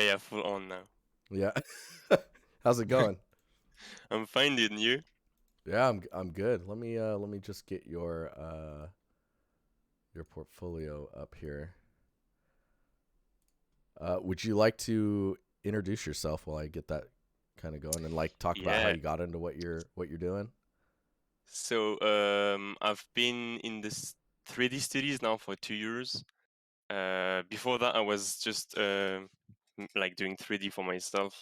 yeah, full on now. Yeah. How's it going? I'm fine, didn't you? Yeah, I'm good. Let me just get your portfolio up here. Would you like to introduce yourself while I get that kind of going and like talk about how Yeah. you got into what you're doing? So I've been in this 3D studios now for 2 years. Before that, I was just like doing 3D for myself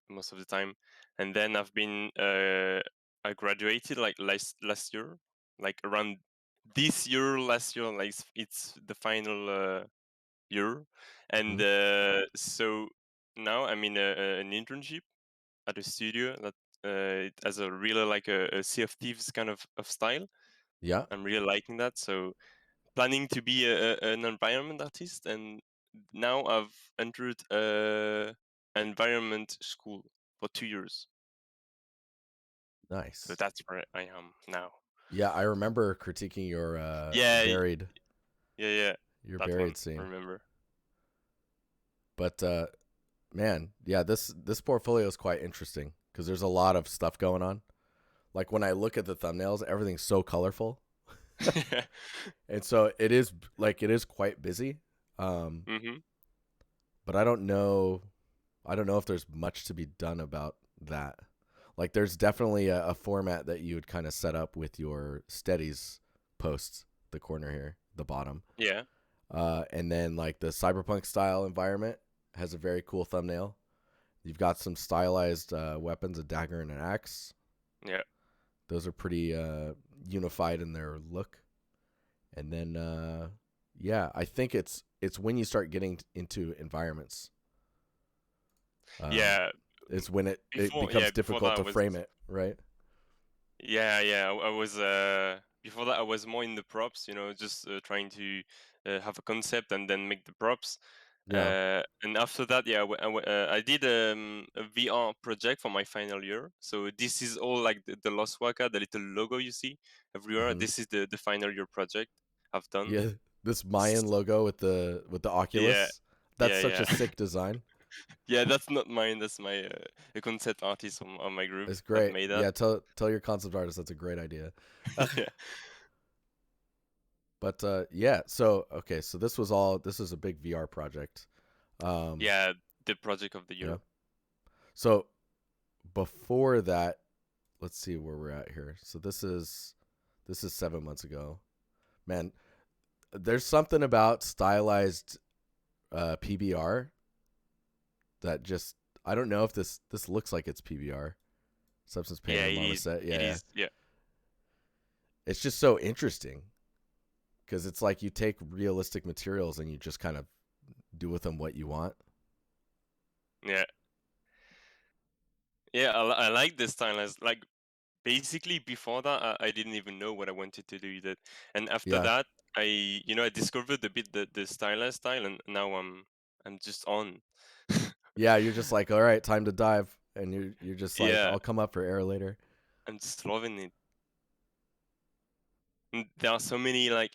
most of the time, and then I graduated like last year, like around this year, last year, like it's the final year, and Hmm. so now I'm in an internship at a studio that it has a really like a Sea of Thieves kind of style. Yeah, I'm really liking that. So planning to be an environment artist, and now I've entered environment school for 2 years. So nice. that's where I am now. Yeah, I remember critiquing your Yeah, yeah. your That one, buried I scene. remember. But man, yeah, this portfolio is quite interesting because there's a lot of stuff going on. Like when I look at the thumbnails, everything's so colorful. And so it is quite busy. Um, hmm but I don't know if there's much to be done about that. Like there's definitely a format that you would kind of set up with your steadies posts, the corner here, the bottom. Yeah, And then like the cyberpunk style environment has a very cool thumbnail. You've got some stylized weapons, a dagger and an axe. yeah, Those are pretty unified in their look. And then yeah, I think it's when you start getting into environments, um, yeah. it's when it Before, becomes before that, difficult to frame it, right? yeah. I was before that I was more in the props, just trying to have a concept and then make the props. Yeah. And after that, yeah, I did a VR project for my final year. So this is all like the Lost Waka, the little logo you see everywhere. Hmm. This is the final year project I've done. Yeah. This Mayan S- logo with the Yeah, Oculus. That's such yeah. a sick design. Yeah, that's not mine. That's my a concept artist on my group It's that great. made that. Yeah, tell your concept artist that's a great idea. Yeah, But yeah, so okay, so this was a big VR project. Um, yeah. The project of the yeah. year. So before that, let's see where we're at here. So this is 7 months ago. Man, there's something about stylized PBR that just I don't know if this looks like it's PBR, substance painted Yeah, on a set. It Yeah, is. Yeah, it's just so interesting because it's like you take realistic materials and you just kind of do with them what you want. yeah, yeah. I like the style. As like basically before that, I didn't even know what I wanted to do with it, and after Yeah, that, I discovered a bit the stylized style, and now I'm just on. yeah. You're just like, all right, time to dive, and you're just like, Yeah, I'll come up for air later. I'm just loving it. And there are so many like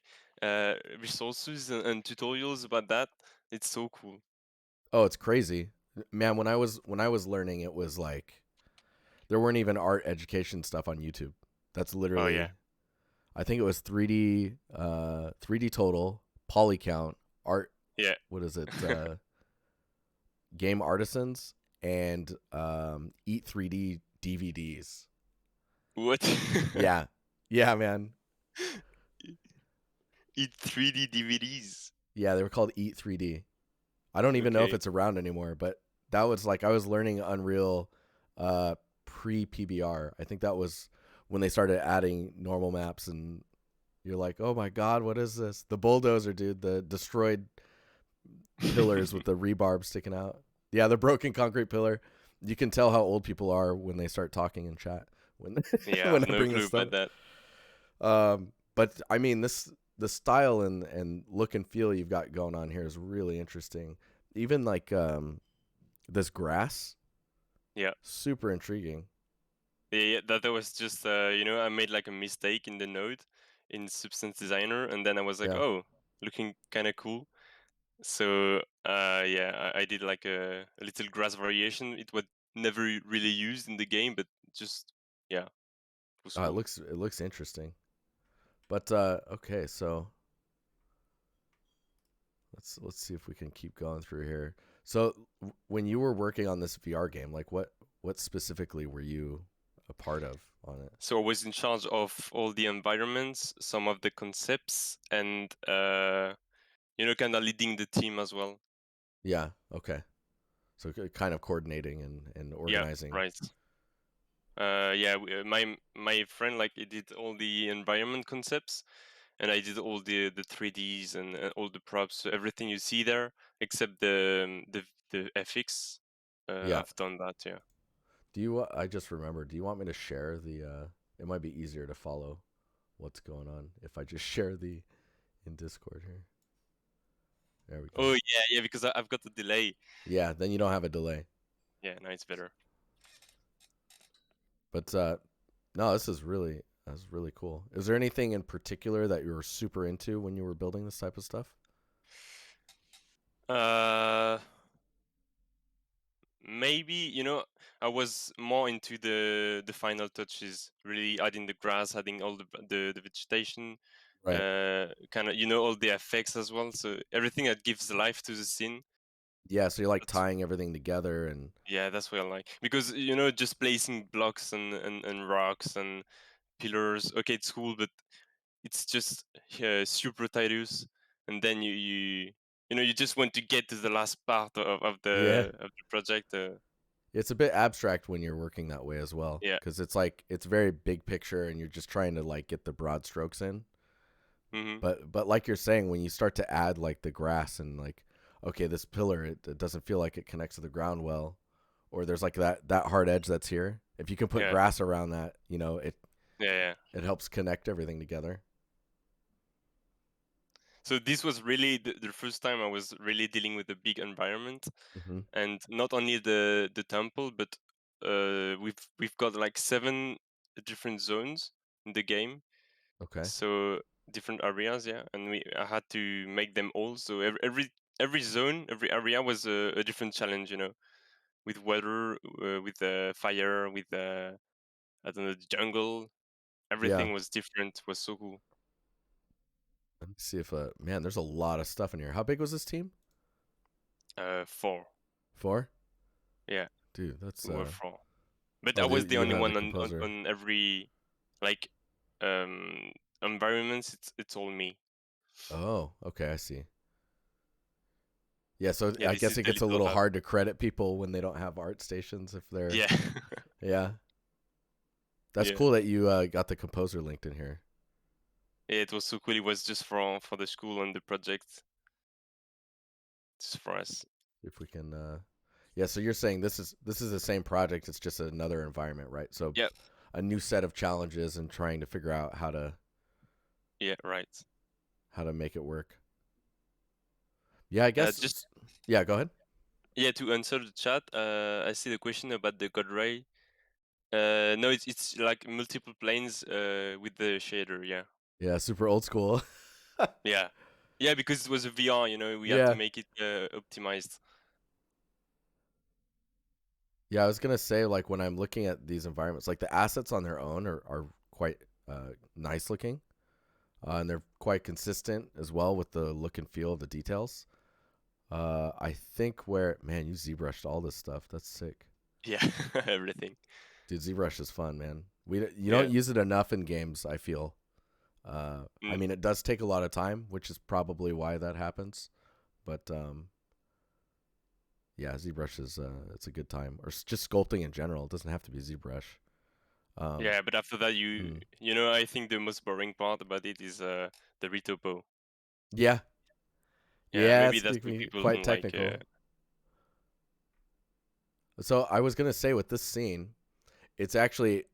resources and tutorials about that. It's so cool. Oh, it's crazy, man. When I was learning, it was like there weren't even art education stuff on YouTube. That's Oh yeah, literally, I think it was 3D total, poly count, art. yeah. What is it? Game artisans and Eat 3D DVDs. What? Yeah, yeah, man. Eat 3D DVDs. Yeah, they were called Eat 3D. I don't even know if Okay. it's around anymore, but that was like I was learning Unreal uh, pre PBR. I think that was when they started adding normal maps, and you're like, oh my god, what is this? The bulldozer, dude, the destroyed pillars with the rebarb sticking out. Yeah, the broken concrete pillar. You can tell how old people are when they start talking in chat when Yeah, when I've I no bring clue this stuff. about that. But I mean, the style and look and feel you've got going on here is really interesting. Even like this grass, Yeah. super intriguing. Yeah, that was just I made like a mistake in the node in Substance Designer, and then I was like, Yeah, oh, looking kind of cool. So yeah, I did like a little grass variation. It was never really used in the game, but just yeah, it was Oh, cool. it looks interesting. But okay, so let's see if we can keep going through here. So when you were working on this VR game, like what specifically were you a part of on it? So I was in charge of all the environments, some of the concepts, and kind of leading the team as well. Yeah, okay. So kind of coordinating and Yeah, organizing. right. Yeah, my friend like he did all the environment concepts, and I did all the 3Ds and all the props, so everything you see there, except the FX. Yeah. I've done that. Yeah. Do you I just remembered, do you want me to share the it might be easier to follow what's going on if I just share the in Discord here. There we Oh go. yeah, yeah, because I've got the delay. Yeah, then you don't have a delay. Yeah, now it's better. But no, that's really cool. Is there anything in particular that you were super into when you were building this type of stuff? Uh, Maybe I was more into the final touches, really adding the grass, adding all the vegetation, Right. kind of all the effects as well. So everything that gives life to the scene. Yeah, so you're like That's tying everything together and Yeah, that's what I like, because just placing blocks and rocks and pillars. Okay, it's cool, but it's just super tedious. And then you just want to get to the last part yeah, of the project. it's a bit abstract when you're working that way as well Yeah. cuz it's like it's very big picture and you're just trying to like get the broad strokes in. Hmm. But like you're saying, when you start to add like the grass and like, okay, this pillar it doesn't feel like it connects to the ground well, or there's like that hard edge that's here. If you can put Yeah. grass around that, Yeah. Yeah. it helps connect everything together. So this was really the first time I was really dealing with a big environment, Hmm. and not only the temple, but we've got like 7 different zones in the game. Okay. So different areas, yeah, and I had to make them all. So every zone, every area was a different challenge, with weather, with fire, with I don't know, the jungle. Yeah. Everything was different. Was so cool. Let me see if man, there's a lot of stuff in here. How big was this team? 4. 4? Yeah, Dude, that's we were 4. But oh, I was the you only had the one on composer. on every like um environments. It's all me. Oh, okay, I see. Yeah, so Yeah, I this guess is it the gets a little little hub. hard to credit people when they don't have art stations if they're Yeah. yeah. That's Yeah. cool that you got the composer linked in here. Yeah, it was so cool. It was just for the school and the project, just for us. If we can yeah, so you're saying this is the same project, it's just another environment, right? So Yeah. a new set of challenges and trying to figure out Yeah. Right. how to make it work. Yeah, I guess Just yeah, go ahead. Yeah, to answer the chat, I see the question about the God Ray. No, it's like multiple planes with the shader. Yeah. Yeah, super old school. Yeah. Yeah, because it was a VR. We had to Yeah. make it optimized. Yeah, I was gonna say like when I'm looking at these environments, like the assets on their own are quite nice looking, and they're quite consistent as well with the look and feel of the details. I think where man, you ZBrushed all this stuff. That's sick, Yeah, everything. dude. ZBrush is fun, man. You don't Yeah. use it enough in games. I feel. I Mm. mean, it does take a lot of time, which is probably why that happens. But yeah, ZBrush is it's a good time, or just sculpting in general. It doesn't have to be ZBrush. Um, Yeah, but after that, hmm. I think the most boring part about it is the retopo. Yeah, Yeah, yeah, maybe it's that's what people quite don't like. technical. So I was gonna say with this scene, it's actually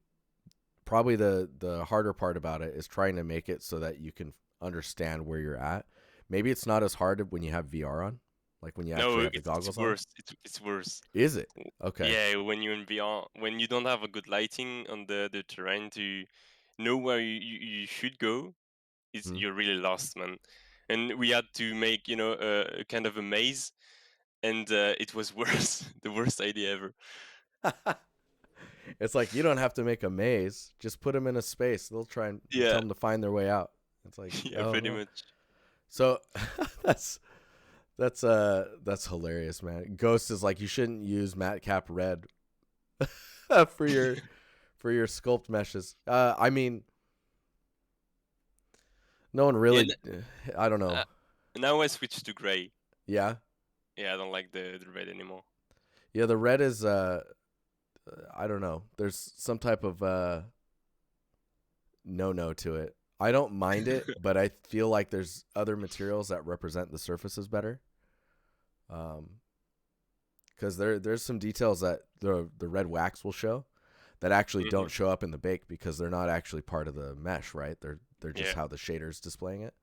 probably the harder part about it is trying to make it so that you can understand where you're at. Maybe it's not as hard when you have VR on, like when you No, actually have the it's goggles on. worse. It's worse. Is it? Okay. Yeah, when you're in VR, when you don't have a good lighting on the terrain to know where you should go, Hmm. you're really lost, man. and we had to make a kind of a maze, and it was worse, the worst idea ever. It's like you don't have to make a maze; just put them in a space. They'll try and tell Yeah, them to find their way out. It's like, yeah, oh pretty no. much. So that's that's hilarious, man. Ghost is like you shouldn't use matcap red for your sculpt meshes. I mean, no one Yeah, really. I don't know. uh, now I switched to gray. Yeah, Yeah, I don't like the red anymore. yeah. The red is I don't know. There's some type of no to it. I don't mind it, but I feel like there's other materials that represent the surfaces better. Because there's some details that the red wax will show that actually Hmm. don't show up in the bake because they're not actually part of the mesh, right? They're just Yeah. how the shader's displaying it.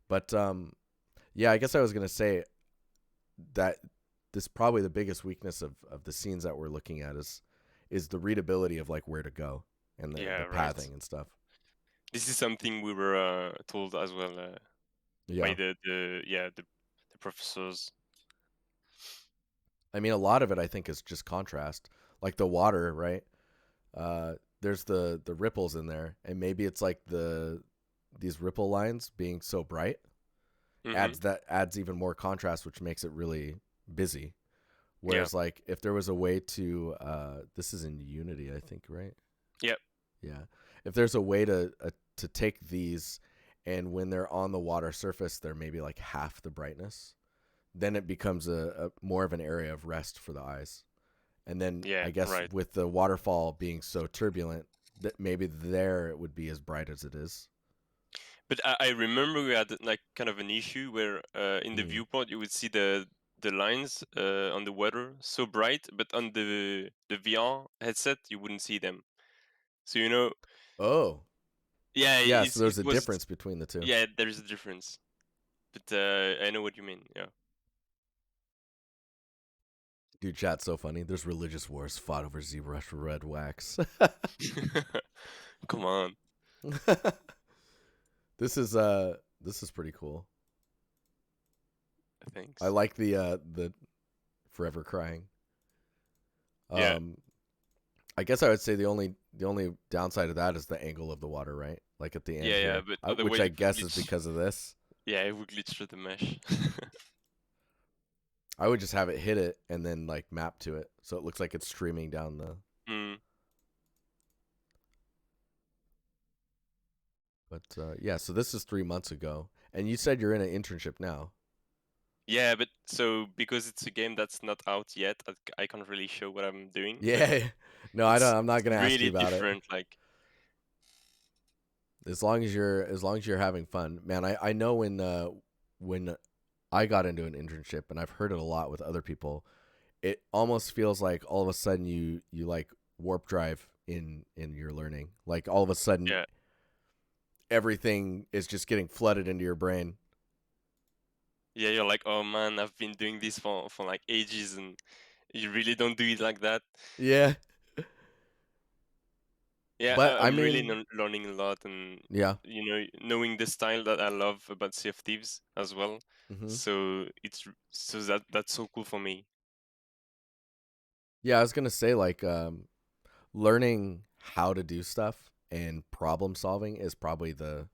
But yeah, I guess I was gonna say that this probably the biggest weakness of the scenes that we're looking at is the readability of like where to go and Yeah, the right. pathing and stuff. This is something we were told as well by Yeah, the professors. I mean a lot of it I think is just contrast, like the water, right? There's the ripples in there, and maybe it's like these ripple lines being so bright Hmm. adds even more contrast, which makes it really busy. Yeah. Whereas like if there was a way to this is in Unity, I think, right? Yeah. Yeah. If there's a way to take these and when they're on the water surface, they're maybe like half the brightness, then it becomes a more of an area of rest for the eyes. And then Yeah. I guess Right. with the waterfall being so turbulent, that maybe there it would be as bright as it is. But I remember we had like kind of an issue where in the Mm. viewport you would see the lines on the water so bright, but on the VR headset you wouldn't see them. So Oh, yeah, yeah. So it there's a was difference between the two. yeah. There's a difference, but I know what you mean. Yeah. Dude, chat's so funny. There's religious wars fought over ZBrush red wax. Come on, This is pretty cool. I thanks. like the forever crying. Yeah, Um, I guess I would say the only downside of that is the angle of the water, right? Like at the end yeah. here, But which otherwise I it would guess is glitch. because of this. Yeah, it would glitch through the mesh. I would just have it hit it and then like map to it, so it looks like it's streaming down the. Mm. But yeah, so this is 3 months ago, and you said you're in an internship now. Yeah, but so because it's a game that's not out yet, I can't really show what I'm doing. But Yeah, no, I don't. I'm not it's gonna ask you really about it. different. Like, As long as you're having fun, man. I know when I got into an internship, and I've heard it a lot with other people. It almost feels like all of a sudden you like warp drive in your learning. Like all of a sudden yeah, everything is just getting flooded into your brain. yeah, you're like, oh man, I've been doing this for like ages, and you really don't do it like that. Yeah, Yeah, but I I'm really mean, learning a lot, and yeah. knowing the style that I love about Sea of Thieves as well. Hmm. So that's so cool for me. Yeah, I was gonna say like learning how to do stuff and problem solving is probably the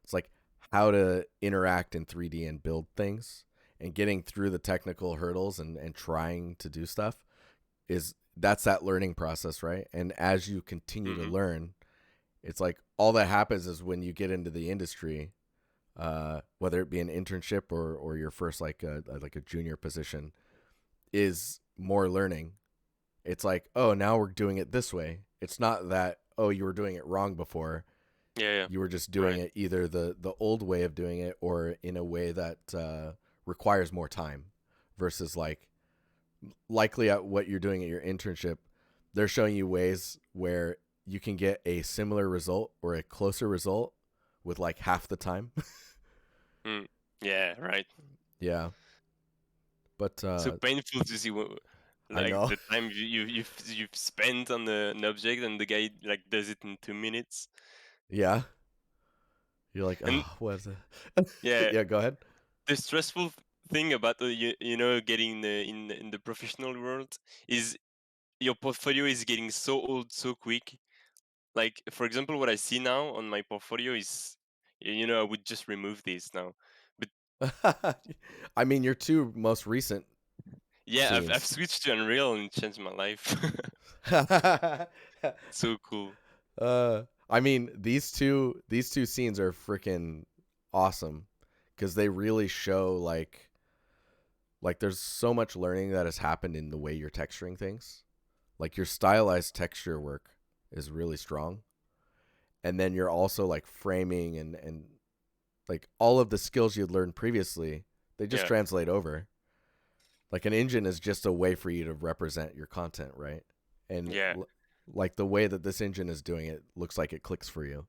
it's like how to interact in 3D and build things and getting through the technical hurdles and trying to do stuff is that's that learning process, right? And as you continue to Hmm. learn, it's like all that happens is when you get into the industry, whether it be an internship or your first like a junior position, is more learning. It's like, oh, now we're doing it this way. It's not that, oh, you were doing it wrong before. Yeah, yeah, You were just doing right. it either the old way of doing it or in a way that requires more time versus like likely at what you're doing at your internship, they're showing you ways where you can get a similar result or a closer result with like half the time. Mm. Yeah, right. Yeah, but So painful to see I like know. the time you've spent on an object, and the guy like does it in 2 minutes. Yeah, You're like, And oh, what is it? yeah, Yeah, go ahead. the stressful thing about you know getting in the professional world is your portfolio is getting so old so quick. Like for example, what I see now on my portfolio is, you know, I would just remove this now. But I mean, your two most recent yeah, I've scenes. switched to Unreal and it changed my life. So cool. I mean, these two scenes are freaking awesome because they really show like there's so much learning that has happened in the way you're texturing things. Like your stylized texture work is really strong, and then you're also like framing and like all of the skills you'd learned previously, they just Yeah, translate over. Like an engine is just a way for you to represent your content, right? And yeah. like the way that this engine is doing it looks like it clicks for you.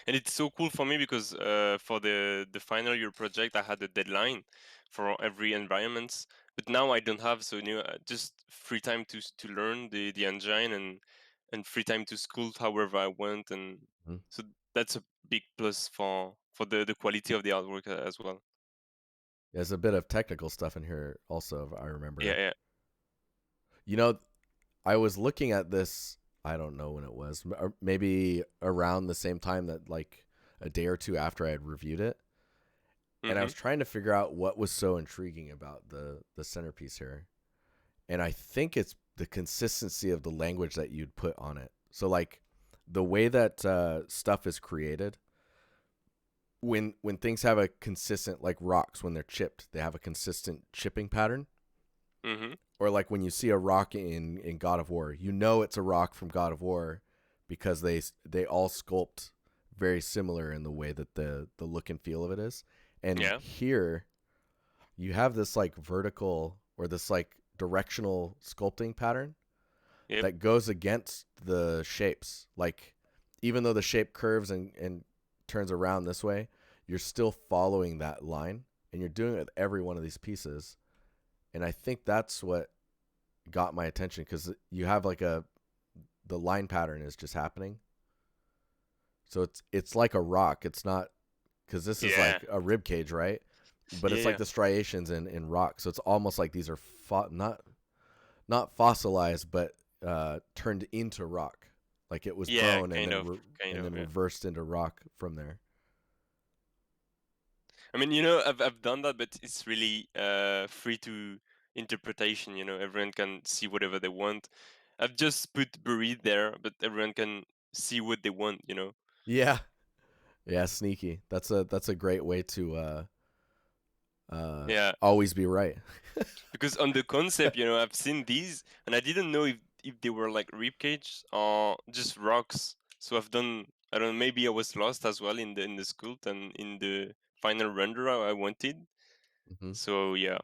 And it's so cool for me because for the final year project, I had a deadline for every environment, but now I don't have. So, you know, just free time to learn the engine and free time to sculpt however I want, and Mhm. so that's a big plus for the quality of the artwork as well. There's a bit of technical stuff in here also, if I Yeah, remember. yeah. You know, I was looking at this, I don't know when it was, or maybe around the same time that like a day or two after I had reviewed it, and I Mhm. was trying to figure out what was so intriguing about the centerpiece here. And I think it's the consistency of the language that you'd put on it. So like the way that stuff is created, when things have a consistent, like rocks when they're chipped, they have a consistent chipping pattern. Mhm. Or like when you see a rock in God of War, you know it's a rock from God of War because they all sculpt very similar in the way that the look and feel of it is. And Yeah. here you have this like vertical or this like directional sculpting pattern Yep. that goes against the shapes. Like even though the shape curves and turns around this way, you're still following that line and you're doing it with every one of these pieces. And I think that's what got my attention because you have like the line pattern is just happening. So it's like a rock. It's not because this is Yeah. like a rib cage, right? But Yeah. it's like Yeah. the striations in rock. So it's almost like these are not fossilized, but turned into rock. Like it was Yeah. bone and Kind then of. Kind and of. then Yeah. reversed into rock from there. I mean, you know, I've done that, but it's really free to interpretation. You know, everyone can see whatever they want. I've just put buried there, but everyone can see what they want. You know. Yeah, yeah, sneaky. That's a great way to Yeah, always be right. because on the concept, you know, I've seen these, and I didn't know if they were like rib cage or just rocks. So I've done. I don't know. Maybe I was lost as well in the sculpt and in the final render I wanted. hmm So yeah.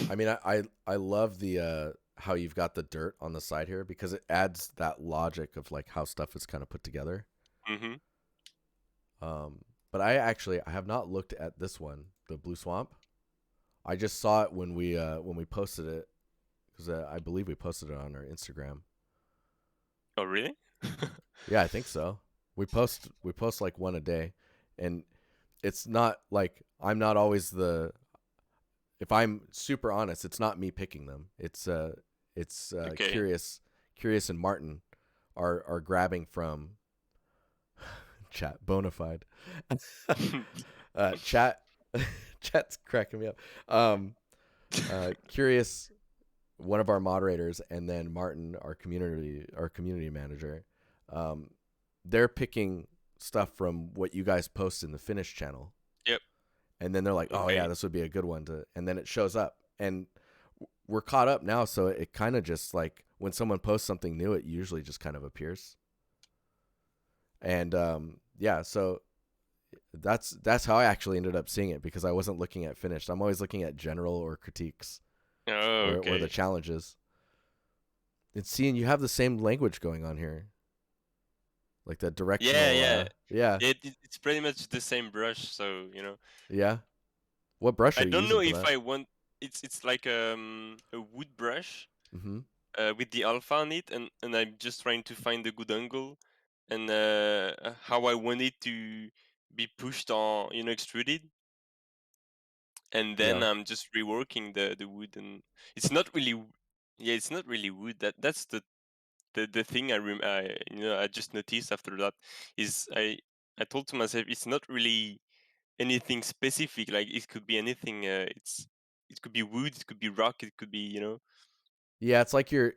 I mean, I love the how you've got the dirt on the side here because it adds that logic of like how stuff is kind of put together. Mhm. Um, but I have not looked at this one, the Blue Swamp. I just saw it when we posted it because I believe we posted it on our Instagram. Oh really? Yeah, I think so. We post like one a day, and it's not like I'm not always the. If I'm super honest, it's not me picking them. It's Okay. curious and Martin are grabbing from chat bona fide. Chat chat's cracking me up. Um, curious, one of our moderators, and then Martin, our community manager. Um, they're picking stuff from what you guys post in the Finish channel, Yep. and then they're like, "Oh yeah, Okay. this would be a good one to," and then it shows up, and we're caught up now, so it kind of just like when someone posts something new, it usually just kind of appears, and yeah, so that's how I actually ended up seeing it because I wasn't looking at finished. I'm always looking at general or critiques Oh, or the okay. challenges. And seeing you have the same language going on here, like the Yeah, directional. yeah. Yeah, It's pretty much the same brush, so you know. yeah. What brush I are you don't using know for if that? I want. It's like a wood brush Mm-hmm. with the alpha on it, and I'm just trying to find a good angle and how I want it to be pushed on, extruded, and then Yeah. I'm just reworking the wood, and it's not really, yeah, it's not really wood. That's the thing I just noticed after that is I told to myself it's not really anything specific. Like it could be anything. It could be wood, it could be rock, it could be Yeah, it's like you're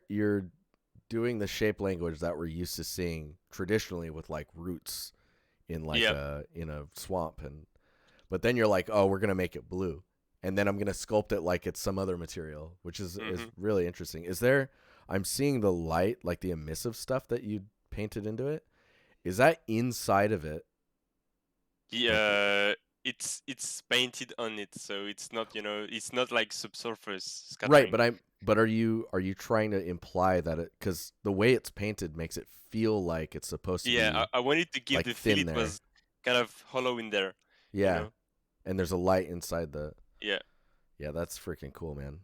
doing the shape language that we're used to seeing traditionally with like roots in like Yeah. a swamp, and but then you're like, "Oh, we're going to make it blue." And then I'm going to sculpt it like it's some other material, which is Hmm. really interesting. Is there I'm seeing the light, like the emissive stuff that you painted into it. Is that inside of it? Like Yeah, it's painted on it, so it's not like subsurface right, scattering. but are you trying to imply that it cuz the way it's painted makes it feel like it's supposed to Yeah, be I wanted to give like the feel thin it there. was kind of hollow in there, you Yeah, know? and there's a light inside the. Yeah. Yeah, that's freaking cool, man.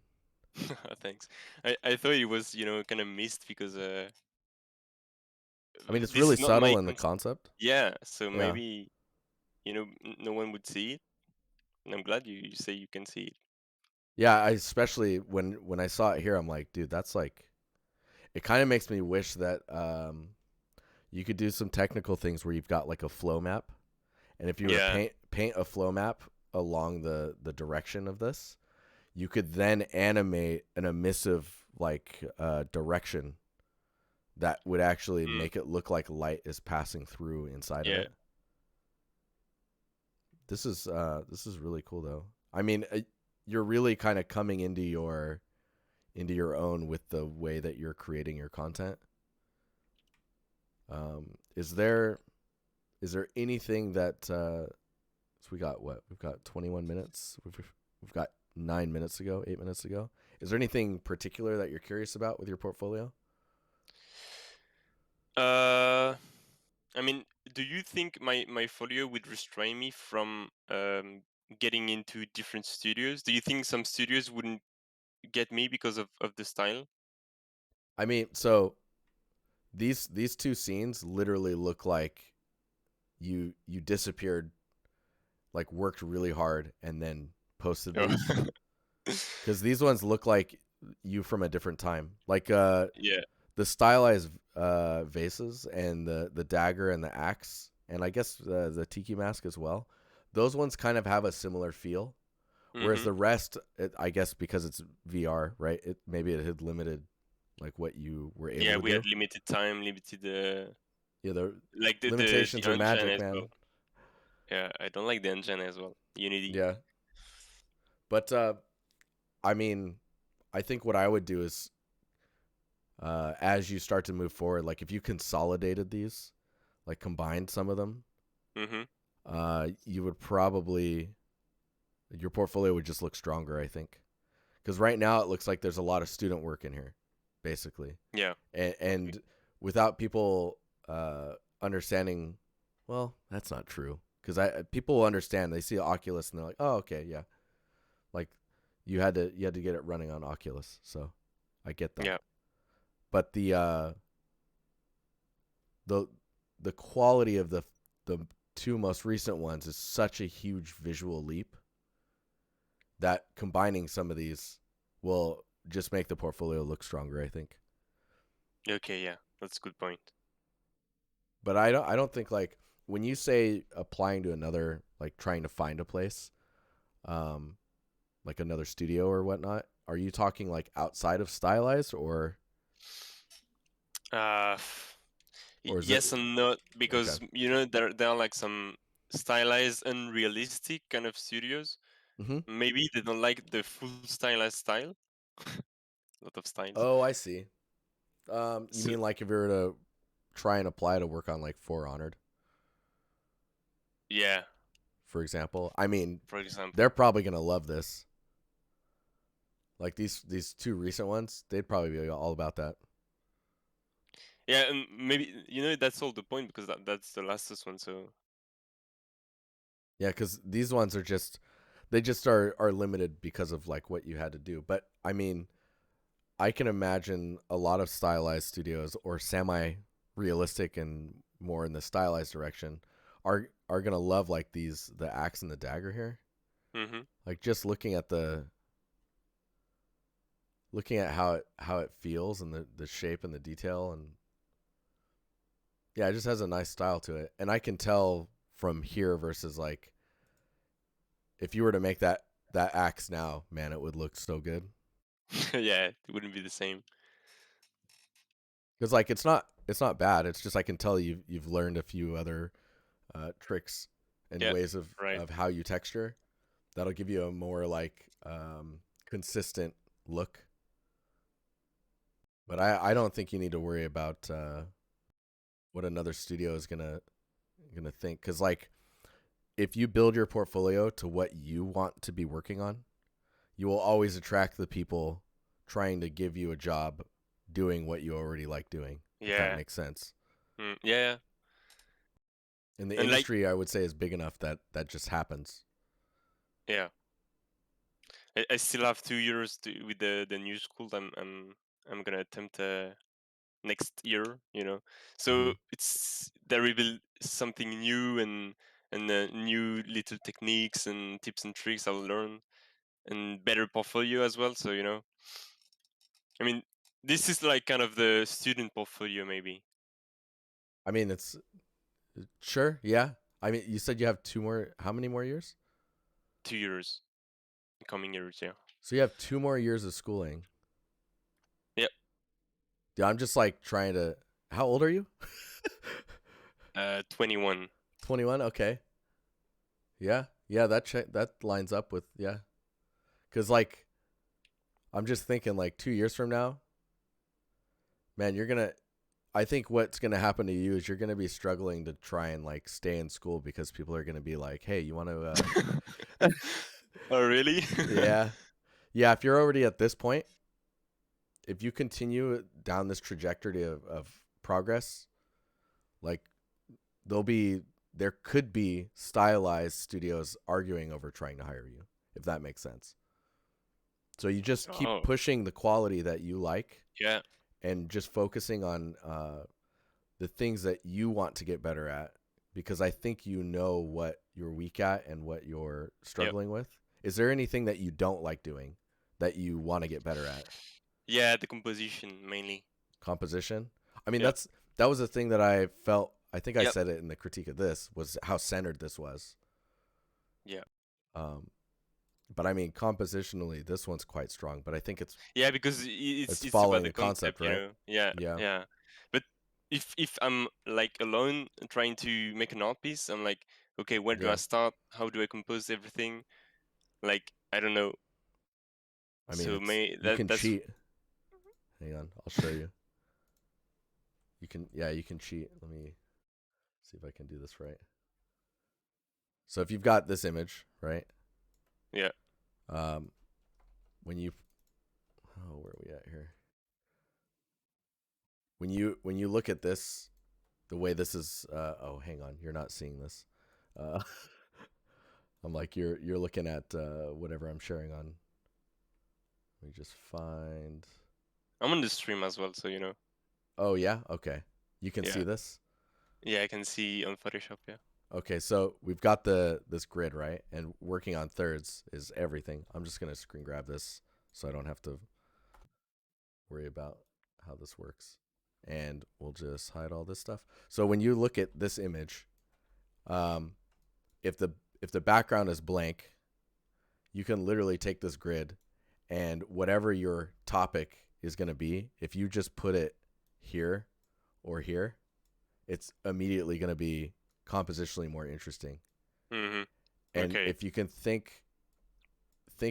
Thanks. I thought it was, kind of missed because I mean, it's this really is not my subtle in the concept. concept. Yeah, so Yeah. maybe, no one would see it. And I'm glad you say you can see it. Yeah, I especially when I saw it here, I'm like, dude, that's like it kind of makes me wish that you could do some technical things where you've got like a flow map, and if you were to Yeah. paint a flow map along the direction of this, you could then animate an emissive like direction that would actually Mm, make it look like light is passing through inside of yeah. it. This is really cool though. I mean, you're really kind of coming into your own with the way that you're creating your content. Is there anything that so we got what we've got 21 minutes. We've got 9 minutes ago, 8 minutes ago. Is there anything particular that you're curious about with your portfolio? Uh, I mean, do you think my folio would restrain me from getting into different studios? Do you think some studios wouldn't get me because of the style? I mean, so these two scenes literally look like you disappeared, like worked really hard and then posted Oh. these, because these ones look like you from a different time, like Yeah. the stylized vases and the dagger and the axe, and I guess the tiki mask as well. Those ones kind of have a similar feel, whereas Mm-hmm. the rest, I guess because it's VR, right? Maybe it had limited like what you were able Yeah, to we had do. limited time, limited Yeah, the like the limitations are engine magic, as well. man. Yeah, I don't like the engine as well. Unity. Yeah, but I mean, I think what I would do is as you start to move forward, like if you consolidated these, like combined some of them, Mm-hmm. you would probably your portfolio would just look stronger, I think. Because right now it looks like there's a lot of student work in here, basically, Yeah. and without people understanding, well, that's not true. Because people will understand. They see Oculus and they're like, oh, okay, yeah, like you had to get it running on Oculus, so I get that. Yeah. But the the quality of the two most recent ones is such a huge visual leap that combining some of these will just make the portfolio look stronger, I think. Okay, yeah. That's a good point. But I don't think like when you say applying to another, like trying to find a place, um, like another studio or whatnot, are you talking like outside of stylized Uh or is it yes and no, okay? because there are like some stylized unrealistic kind of studios. Mm-hmm. Maybe they don't like the full stylized style. A lot of styles. Oh, I see. You So mean like if you were to try and apply to work on like For Honored, yeah, for example? I mean, for example. they're probably gonna love this. Like these two recent ones, they'd probably be all about that. Yeah, and maybe that's all the point because that's the lastest one. So Yeah, because these ones are just they just are limited because of like what you had to do. But I mean, I can imagine a lot of stylized studios or semi realistic and more in the stylized direction are gonna love like the axe and the dagger here. Mhm. Like just looking at how it feels and the shape and the detail, and yeah, it just has a nice style to it. And I can tell from here versus like if you were to make that axe now, man, it would look so good. Yeah, it wouldn't be the same. Because like it's not bad. It's just I can tell you've learned a few other tricks and Yeah. ways Right. of how you texture that'll give you a more like consistent look. But I don't think you need to worry about what another studio is gonna think. Because like if you build your portfolio to what you want to be working on, you will always attract the people trying to give you a job doing what you already like doing, if that Yeah. makes sense. Yeah. And the And like, industry, I would say, is big enough that that just happens. yeah, I still have 2 years with the new school. I'm gonna attempt next year. Mm-hmm. So it's there will be something new and new little techniques and tips and tricks I'll learn and better portfolio as well. So I mean, this is like kind of the student portfolio maybe. I mean, it's sure, yeah. I mean, you said you have two more. How many more years? 2 years, coming years. Yeah. So you have 2 more years of schooling. Yep. Dude, I'm just like trying to. How old are you? 21. 21. Okay. Yeah, yeah. That lines up with yeah. Cause like I'm just thinking like 2 years from now, man, you're gonna. I think what's gonna happen to you is you're gonna be struggling to try and like stay in school because people are gonna be like, hey, you want to? Oh, really? Yeah, yeah. If you're already at this point, if you continue down this trajectory of progress, like there'll be there could be stylized studios arguing over trying to hire you, if that makes sense. So you just keep Oh, pushing the quality that you like yeah, and just focusing on the things that you want to get better at, because I think you know what you're weak at and what you're yep, struggling with. Is there anything that you don't like doing that you want to get better at? yeah. The composition mainly. Composition. I mean, Yep, that was the thing that I felt. I think I yep, said it in the critique of this was how centered this was. yeah, Um, but I mean, compositionally, this one's quite strong. But I think yeah. Because it's it's about following the a concept, concept, right? Yeah, Yeah, yeah. But if I'm like alone trying to make an art piece, I'm like, okay, where do I yeah. start? How do I compose everything? Like, I don't know. I mean, So it's may you that can that's cheat. Hang on, I'll show you. You can, yeah, you can cheat. Let me see if I can do this right. So if you've got this image, right? yeah, Um, when you, oh, where are we at here? When you look at this, the way this is, oh, hang on, you're not seeing this. Uh, I'm like you're looking at whatever I'm sharing on. Let me just find. I'm on the stream as well, so Oh yeah, okay. You can see yeah, this. yeah. I can see on Photoshop, yeah, Okay, so we've got this grid, right? And working on thirds is everything. I'm just gonna screen grab this so I don't have to worry about how this works. And we'll just hide all this stuff. So when you look at this image, um, if the background is blank, you can literally take this grid and whatever your topic is going to be, if you just put it here or here, it's immediately going to be compositionally more interesting. mhm, And okay, if you can think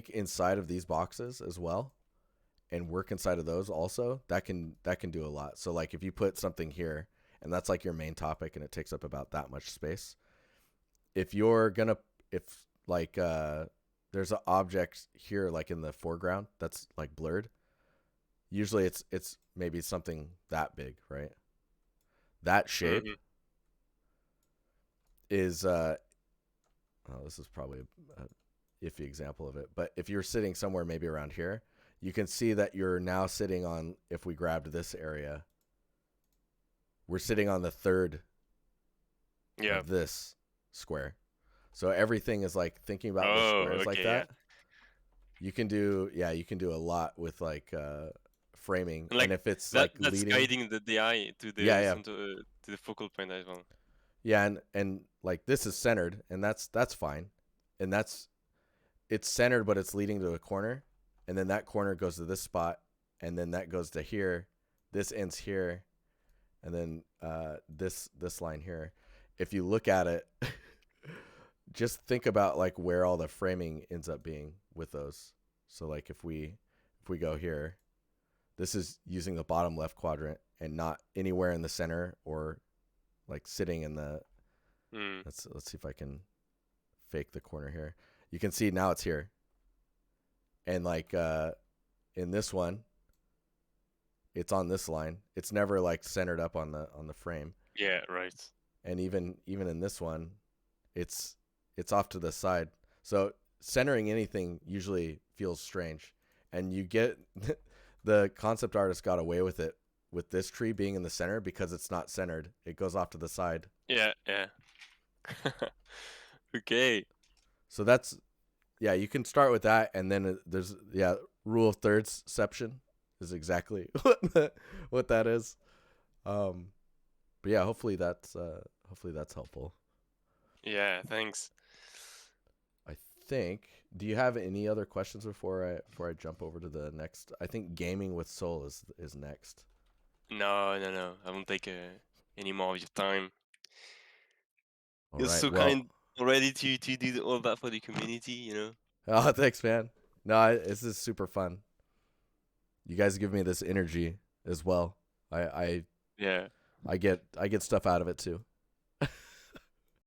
inside of these boxes as well and work inside of those also, that can do a lot. So like if you put something here and that's like your main topic and it takes up about that much space, if you're going to if like there's an object here like in the foreground that's like blurred, usually it's maybe something that big, right? That shape mhm, is oh, this is probably a iffy example of it, but if you're sitting somewhere maybe around here, you can see that you're now sitting on, if we grabbed this area, we're sitting on the third yeah, of this. square. So everything is like thinking about the Oh, squares like okay, yeah. that. You can do a lot with like framing, And and like if it's that like that's leading, guiding the eye to yeah, the yeah, center to the focal point as well. yeah, and like this is centered, and that's fine, and it's centered, but it's leading to a corner, and then that corner goes to this spot, and then that goes to here, this ends here, and then this line here. If you look at it, just think about like where all the framing ends up being with those. So like if we go here, this is using the bottom left quadrant and not anywhere in the center or like sitting in the. Mm. Let's see if I can fake the corner here. You can see now it's here, and like in this one, it's on this line. It's never like centered up on the frame, Yeah, right. and even in this one, it's it's off to the side. So centering anything usually feels strange, and you get the concept artist got away with it with this tree being in the center because it's not centered. It goes off to the side. Yeah, yeah. Okay. So that's yeah. You can start with that, and then there's yeah rule of thirdsception is exactly what that is. Um, but yeah, hopefully that's helpful. Yeah, thanks. I think. Do you have any other questions before I jump over to the next? I think gaming with soul is next. No, no, no. I won't take any more of your time. All You're right. so Well, kind already to do all that for the community, you know? oh, thanks, man. No, this is super fun. You guys give me this energy as well. I I Yeah. I get stuff out of it too.